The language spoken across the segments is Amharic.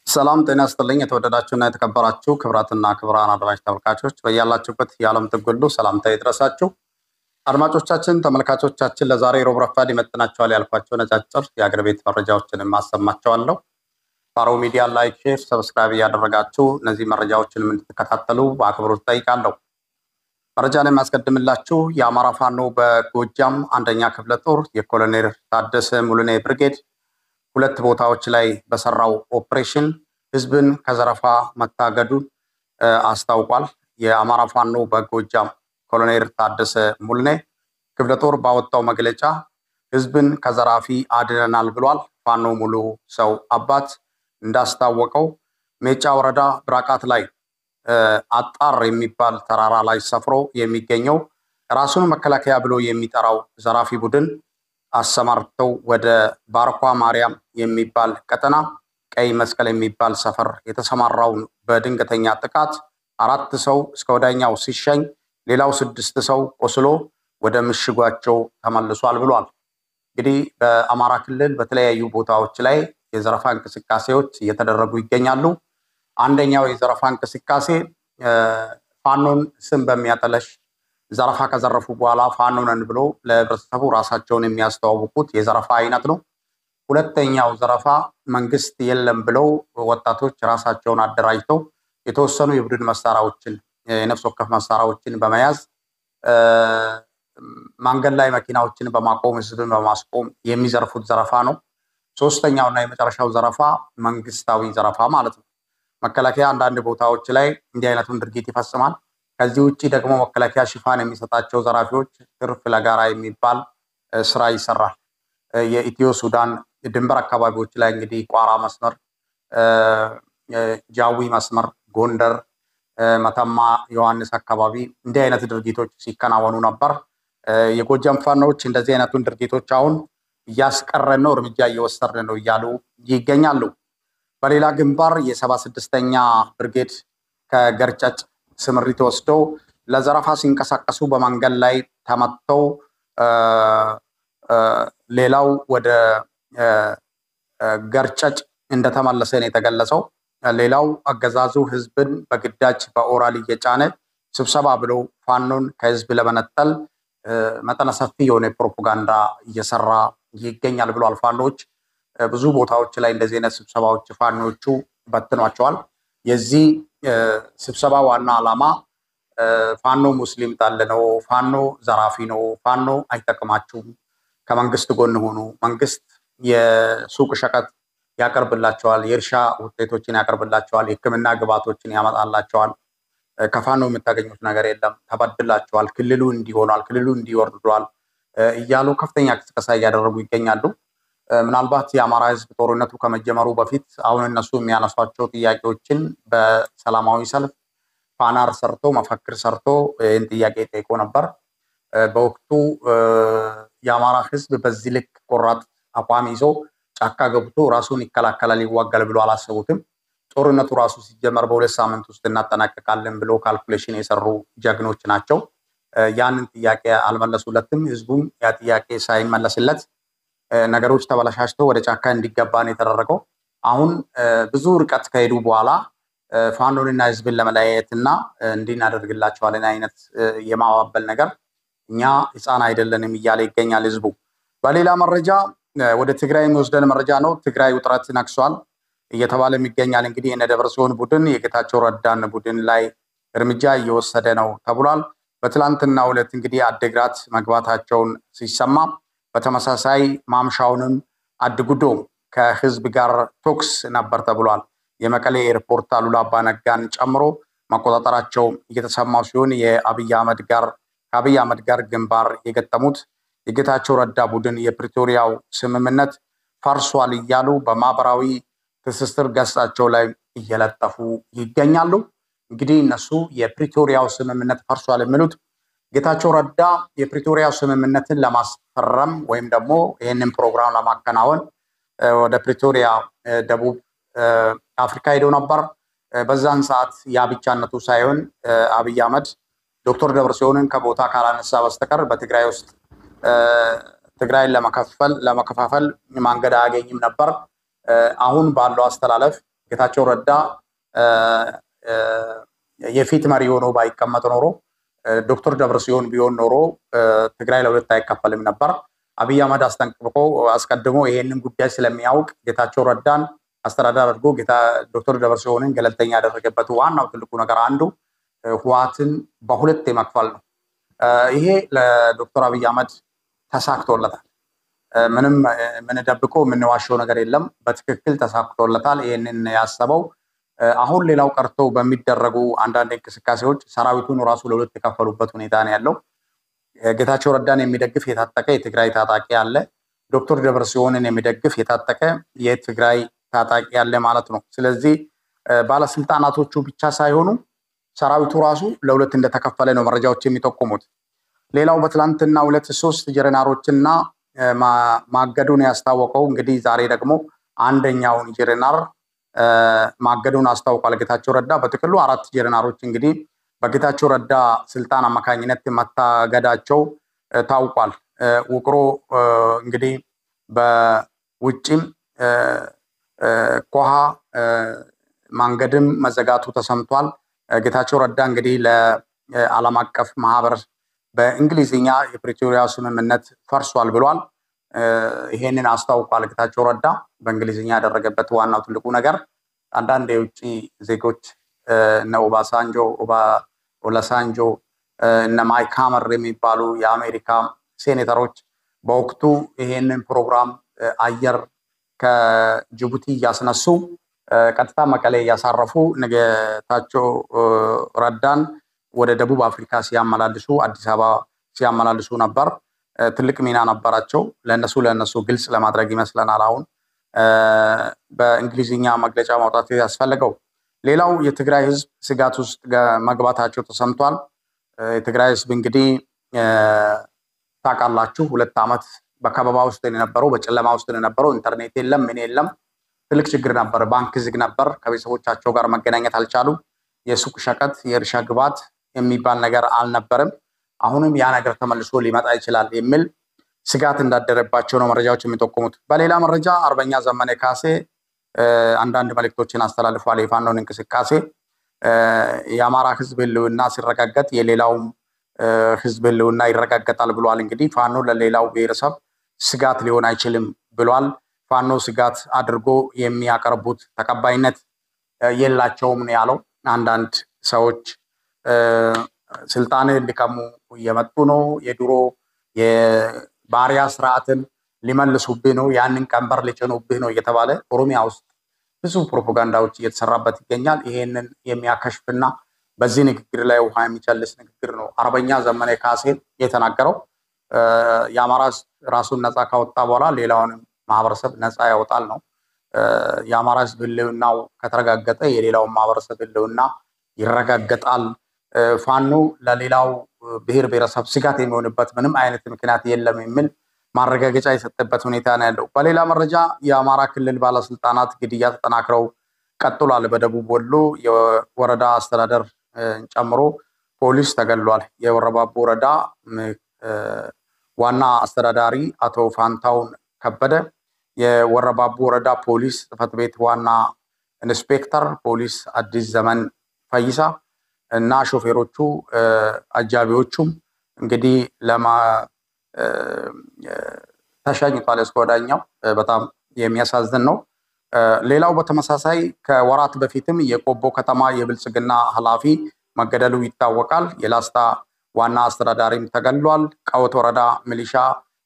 ሰላም ጤና ይስጥልኝ የተወደዳችሁና የተከበራችሁ ክብራትና ክብራን አድማጭ ተመልካቾች በያላችሁበት የዓለም ጥግ ሁሉ ሰላምታ ይድረሳችሁ። አድማጮቻችን ተመልካቾቻችን ለዛሬ ሮብ ረፋድ ይመጥናቸዋል ያልኳቸው ነጫጭር የአገር ቤት መረጃዎችን ማሰማቸዋለሁ። ፋሮ ሚዲያ ላይክ፣ ሼር፣ ሰብስክራይብ ያደረጋችሁ እነዚህ መረጃዎችን እንድትከታተሉ በአክብሮት ጠይቃለሁ። መረጃን የሚያስቀድምላችሁ የአማራ ፋኖ በጎጃም አንደኛ ክፍለ ጦር የኮሎኔል ታደሰ ሙሉኔ ብርጌድ ሁለት ቦታዎች ላይ በሰራው ኦፕሬሽን ህዝብን ከዘረፋ መታገዱን አስታውቋል። የአማራ ፋኖ በጎጃም ኮሎኔል ታደሰ ሙሉኔ ክፍለ ጦር ባወጣው መግለጫ ህዝብን ከዘራፊ አድነናል ብሏል። ፋኖ ሙሉ ሰው አባት እንዳስታወቀው ሜጫ ወረዳ ብራቃት ላይ አጣር የሚባል ተራራ ላይ ሰፍሮ የሚገኘው ራሱን መከላከያ ብሎ የሚጠራው ዘራፊ ቡድን አሰማርተው ወደ ባርኳ ማርያም የሚባል ቀጠና ቀይ መስቀል የሚባል ሰፈር የተሰማራውን በድንገተኛ ጥቃት 4 ሰው እስከ ወዳኛው ሲሸኝ ሌላው 6 ሰው ቆስሎ ወደ ምሽጓቸው ተመልሷል ብሏል። እንግዲህ በአማራ ክልል በተለያዩ ቦታዎች ላይ የዘረፋ እንቅስቃሴዎች እየተደረጉ ይገኛሉ። አንደኛው የዘረፋ እንቅስቃሴ ፋኖን ስም በሚያጠለሽ ዘረፋ ከዘረፉ በኋላ ፋኖ ነን ብሎ ለህብረተሰቡ ራሳቸውን የሚያስተዋውቁት የዘረፋ አይነት ነው። ሁለተኛው ዘረፋ መንግስት የለም ብለው ወጣቶች ራሳቸውን አደራጅተው የተወሰኑ የቡድን መሳሪያዎችን የነፍስ ወከፍ መሳሪያዎችን በመያዝ መንገድ ላይ መኪናዎችን በማቆም ህዝብን በማስቆም የሚዘርፉት ዘረፋ ነው። ሶስተኛውና የመጨረሻው ዘረፋ መንግስታዊ ዘረፋ ማለት ነው። መከላከያ አንዳንድ ቦታዎች ላይ እንዲህ አይነቱን ድርጊት ይፈጽማል። ከዚህ ውጪ ደግሞ መከላከያ ሽፋን የሚሰጣቸው ዘራፊዎች ትርፍ ለጋራ የሚባል ስራ ይሰራል። የኢትዮ ሱዳን ድንበር አካባቢዎች ላይ እንግዲህ ቋራ መስመር፣ ጃዊ መስመር፣ ጎንደር፣ መተማ፣ ዮሐንስ አካባቢ እንዲህ አይነት ድርጊቶች ሲከናወኑ ነበር። የጎጃም ፋኖች እንደዚህ አይነቱን ድርጊቶች አሁን እያስቀረን ነው፣ እርምጃ እየወሰድን ነው እያሉ ይገኛሉ። በሌላ ግንባር የ76ኛ ብርጌድ ከገርጨጭ ስምሪት ወስደው ለዘረፋ ሲንቀሳቀሱ በመንገድ ላይ ተመተው ሌላው ወደ ገርጨጭ እንደተመለሰ ነው የተገለጸው። ሌላው አገዛዙ ህዝብን በግዳጅ በኦራል እየጫነ ስብሰባ ብሎ ፋኖን ከህዝብ ለመነጠል መጠነ ሰፊ የሆነ ፕሮፓጋንዳ እየሰራ ይገኛል ብሏል። ፋኖች ብዙ ቦታዎች ላይ እንደዚህ አይነት ስብሰባዎች ፋኖቹ በትኗቸዋል። የዚህ ስብሰባ ዋና ዓላማ ፋኖ ሙስሊም ጣል ነው፣ ፋኖ ዘራፊ ነው፣ ፋኖ አይጠቅማችሁም፣ ከመንግስት ጎን ሆኑ፣ መንግስት የሱቅ ሸቀጥ ያቀርብላቸዋል፣ የእርሻ ውጤቶችን ያቀርብላቸዋል፣ የሕክምና ግብዓቶችን ያመጣላቸዋል፣ ከፋኖ የምታገኙት ነገር የለም፣ ተበድላቸዋል፣ ክልሉ እንዲሆኗል፣ ክልሉ እንዲወርዷል እያሉ ከፍተኛ ቅስቀሳ እያደረጉ ይገኛሉ። ምናልባት የአማራ ህዝብ ጦርነቱ ከመጀመሩ በፊት አሁን እነሱ የሚያነሷቸው ጥያቄዎችን በሰላማዊ ሰልፍ ፓናር ሰርቶ መፈክር ሰርቶ ይህን ጥያቄ ጠይቆ ነበር። በወቅቱ የአማራ ህዝብ በዚህ ልክ ቆራጥ አቋም ይዞ ጫካ ገብቶ ራሱን ይከላከላል ይዋጋል ብሎ አላሰቡትም። ጦርነቱ ራሱ ሲጀመር በ2 ሳምንት ውስጥ እናጠናቀቃለን ብሎ ካልኩሌሽን የሰሩ ጀግኖች ናቸው። ያንን ጥያቄ አልመለሱለትም። ህዝቡም ያ ጥያቄ ሳይመለስለት ነገሮች ተበላሽተው ወደ ጫካ እንዲገባ ነው የተደረገው። አሁን ብዙ ርቀት ከሄዱ በኋላ ፋኖንና ህዝብን ለመለያየትና እንድናደርግላቸዋለን አይነት የማባበል ነገር እኛ ህፃን አይደለንም እያለ ይገኛል ህዝቡ። በሌላ መረጃ ወደ ትግራይ የሚወስደን መረጃ ነው። ትግራይ ውጥረት ነክሷል እየተባለ ይገኛል። እንግዲህ የደብረጽዮን ቡድን የጌታቸው ረዳን ቡድን ላይ እርምጃ እየወሰደ ነው ተብሏል። በትላንትናው ዕለት እንግዲህ አድግራት መግባታቸውን ሲሰማ በተመሳሳይ ማምሻውንም አድጉዶ ከህዝብ ጋር ቶክስ ነበር ተብሏል። የመቀሌ ኤርፖርት አሉላ አባ ነጋን ጨምሮ መቆጣጠራቸው እየተሰማው ሲሆን ከአብይ አህመድ ጋር ግንባር የገጠሙት የጌታቸው ረዳ ቡድን የፕሪቶሪያው ስምምነት ፈርሷል እያሉ በማህበራዊ ትስስር ገጻቸው ላይ እየለጠፉ ይገኛሉ። እንግዲህ እነሱ የፕሪቶሪያው ስምምነት ፈርሷል የሚሉት ጌታቸው ረዳ የፕሪቶሪያው ስምምነትን ለማስፈረም ወይም ደግሞ ይህንን ፕሮግራም ለማከናወን ወደ ፕሪቶሪያ ደቡብ አፍሪካ ሄደው ነበር። በዛን ሰዓት ያ ብቻነቱ ሳይሆን አብይ አህመድ ዶክተር ደብረጽዮንን ከቦታ ካላነሳ በስተቀር በትግራይ ውስጥ ትግራይን ለመከፋፈል መንገድ አያገኝም ነበር። አሁን ባለው አስተላለፍ ጌታቸው ረዳ የፊት መሪ ሆኖ ባይቀመጥ ኖሮ ዶክተር ደብረጽዮን ቢሆን ኖሮ ትግራይ ለሁለት አይከፈልም ነበር። አብይ አህመድ አስጠንቅቆ አስቀድሞ ይሄንን ጉዳይ ስለሚያውቅ ጌታቸው ረዳን አስተዳደር አድርጎ ዶክተር ደብረጽዮንን ገለልተኛ ያደረገበት ዋናው ትልቁ ነገር አንዱ ህወሓትን በሁለት የመክፈል ነው። ይሄ ለዶክተር አብይ አህመድ ተሳክቶለታል። ምንም ደብቆ የምንዋሸው ነገር የለም። በትክክል ተሳክቶለታል። ይሄንን ያሰበው አሁን ሌላው ቀርቶ በሚደረጉ አንዳንድ እንቅስቃሴዎች ሰራዊቱን ራሱ ለሁለት የከፈሉበት ሁኔታ ነው ያለው። ጌታቸው ረዳን የሚደግፍ የታጠቀ የትግራይ ታጣቂ አለ። ዶክተር ደብረጽዮንን የሚደግፍ የታጠቀ የትግራይ ታጣቂ አለ ማለት ነው። ስለዚህ ባለስልጣናቶቹ ብቻ ሳይሆኑ ሰራዊቱ ራሱ ለሁለት እንደተከፈለ ነው መረጃዎች የሚጠቁሙት። ሌላው በትላንትና 2-3 ጀነራሎችና ማገዱን ያስታወቀው እንግዲህ ዛሬ ደግሞ አንደኛውን ጀነራል ማገዱን አስታውቋል ጌታቸው ረዳ። በጥቅሉ 4 ጀነራሎች እንግዲህ በጌታቸው ረዳ ስልጣን አማካኝነት መታገዳቸው ታውቋል። ውቅሮ እንግዲህ በውጭም ኮሃ መንገድም መዘጋቱ ተሰምቷል። ጌታቸው ረዳ እንግዲህ ለዓለም አቀፍ ማህበር በእንግሊዝኛ የፕሪቶሪያ ስምምነት ፈርሷል ብሏል። ይሄንን አስታውቋል ጌታቸው ረዳ። በእንግሊዝኛ ያደረገበት ዋናው ትልቁ ነገር አንዳንድ የውጭ ዜጎች እነ ኦባሳንጆ እነ ማይክ ሃመር የሚባሉ የአሜሪካ ሴኔተሮች በወቅቱ ይሄንን ፕሮግራም አየር ከጅቡቲ እያስነሱ ቀጥታ መቀሌ እያሳረፉ ጌታቸው ረዳን ወደ ደቡብ አፍሪካ ሲያመላልሱ አዲስ አበባ ሲያመላልሱ ነበር። ትልቅ ሚና ነበራቸው። ለነሱ ግልጽ ለማድረግ ይመስለናል አሁን በእንግሊዝኛ መግለጫ ማውጣት ያስፈልገው። ሌላው የትግራይ ህዝብ ስጋት ውስጥ መግባታቸው ተሰምቷል። የትግራይ ህዝብ እንግዲህ ታውቃላችሁ 2 ዓመት በከበባ ውስጥ የነበረው በጨለማ ውስጥ የነበረው ኢንተርኔት የለም ምን የለም። ትልቅ ችግር ነበር። ባንክ ዝግ ነበር። ከቤተሰቦቻቸው ጋር መገናኘት አልቻሉ። የሱቅ ሸቀጥ የእርሻ ግብዓት የሚባል ነገር አልነበረም። አሁንም ያ ነገር ተመልሶ ሊመጣ ይችላል የሚል ስጋት እንዳደረባቸው ነው መረጃዎች የሚጠቁሙት። በሌላ መረጃ አርበኛ ዘመነ ካሴ አንዳንድ መልእክቶችን አስተላልፏል። የፋኖን እንቅስቃሴ የአማራ ህዝብ ህልውና ሲረጋገጥ የሌላውም ህዝብ ህልውና ይረጋገጣል ብሏል። እንግዲህ ፋኖ ለሌላው ብሔረሰብ ስጋት ሊሆን አይችልም ብሏል። ፋኖ ስጋት አድርጎ የሚያቀርቡት ተቀባይነት የላቸውም ነው ያለው። አንዳንድ ሰዎች ስልጣንን ሊቀሙ እየመጡ ነው፣ የድሮ የባሪያ ስርዓትን ሊመልሱብህ ነው፣ ያንን ቀንበር ሊጭኑብህ ነው እየተባለ ኦሮሚያ ውስጥ ብዙ ፕሮፓጋንዳዎች እየተሰራበት ይገኛል። ይሄንን የሚያከሽፍና በዚህ ንግግር ላይ ውሃ የሚጨልስ ንግግር ነው አርበኛ ዘመነ ካሴ የተናገረው። የአማራ ራሱን ነፃ ካወጣ በኋላ ሌላውንም ማህበረሰብ ነፃ ያወጣል ነው። የአማራ ህዝብ ህልውናው ከተረጋገጠ የሌላውን ማህበረሰብ ህልውና ይረጋገጣል። ፋኖ ለሌላው ብሔር ብሔረሰብ ስጋት የሚሆንበት ምንም አይነት ምክንያት የለም የሚል ማረጋገጫ የሰጠበት ሁኔታ ነው ያለው። በሌላ መረጃ የአማራ ክልል ባለስልጣናት ግድያ ተጠናክረው ቀጥሏል። በደቡብ ወሎ የወረዳ አስተዳደር ጨምሮ ፖሊስ ተገሏል። የወረባቦ ወረዳ ዋና አስተዳዳሪ አቶ ፋንታውን ከበደ፣ የወረባቦ ወረዳ ፖሊስ ጽሕፈት ቤት ዋና ኢንስፔክተር ፖሊስ አዲስ ዘመን ፈይሳ እና ሾፌሮቹ አጃቢዎቹም እንግዲህ ተሸኝቷል እስከ ወዲያኛው። በጣም የሚያሳዝን ነው። ሌላው በተመሳሳይ ከወራት በፊትም የቆቦ ከተማ የብልጽግና ኃላፊ መገደሉ ይታወቃል። የላስታ ዋና አስተዳዳሪም ተገሏል። ቀወት ወረዳ ሚሊሻ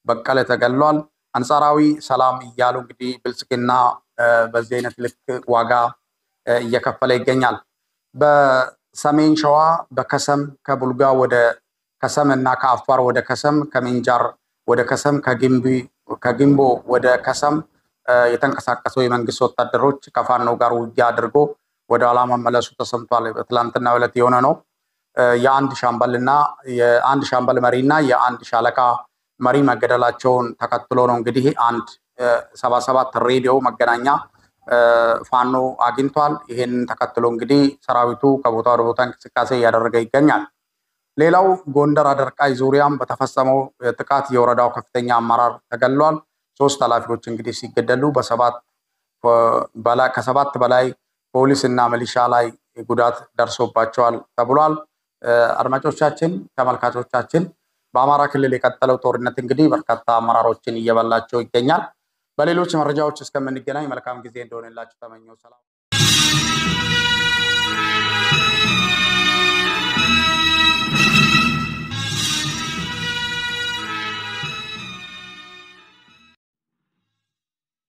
በቀለ ተገሏል። አንጻራዊ ሰላም እያሉ እንግዲህ ብልጽግና በዚህ አይነት ልክ ዋጋ እየከፈለ ይገኛል። በሰሜን ሸዋ በከሰም ከቡልጋ ወደ ከሰም እና ከአፋር ወደ ከሰም፣ ከምንጃር ወደ ከሰም፣ ከጊምቦ ወደ ከሰም የተንቀሳቀሰው የመንግስት ወታደሮች ከፋኖ ጋር ውጊያ አድርጎ ወደ ኋላ መመለሱ ተሰምቷል። በትላንትና ዕለት የሆነ ነው። የአንድ ሻምበል መሪና የአንድ ሻለቃ መሪ መገደላቸውን ተከትሎ ነው እንግዲህ አንድ 77 ሬዲዮ መገናኛ ፋኖ አግኝቷል። ይሄንን ተከትሎ እንግዲህ ሰራዊቱ ከቦታ ወደ ቦታ እንቅስቃሴ እያደረገ ይገኛል። ሌላው ጎንደር አደርቃይ ዙሪያም በተፈጸመው ጥቃት የወረዳው ከፍተኛ አመራር ተገሏል። 3 ኃላፊዎች እንግዲህ ሲገደሉ ከ7 በላይ ፖሊስና ሚሊሻ ላይ ጉዳት ደርሶባቸዋል ተብሏል። አድማጮቻችን፣ ተመልካቾቻችን በአማራ ክልል የቀጠለው ጦርነት እንግዲህ በርካታ አመራሮችን እየበላቸው ይገኛል። በሌሎች መረጃዎች እስከምንገናኝ መልካም ጊዜ እንደሆነላችሁ ተመኘው። ሰላም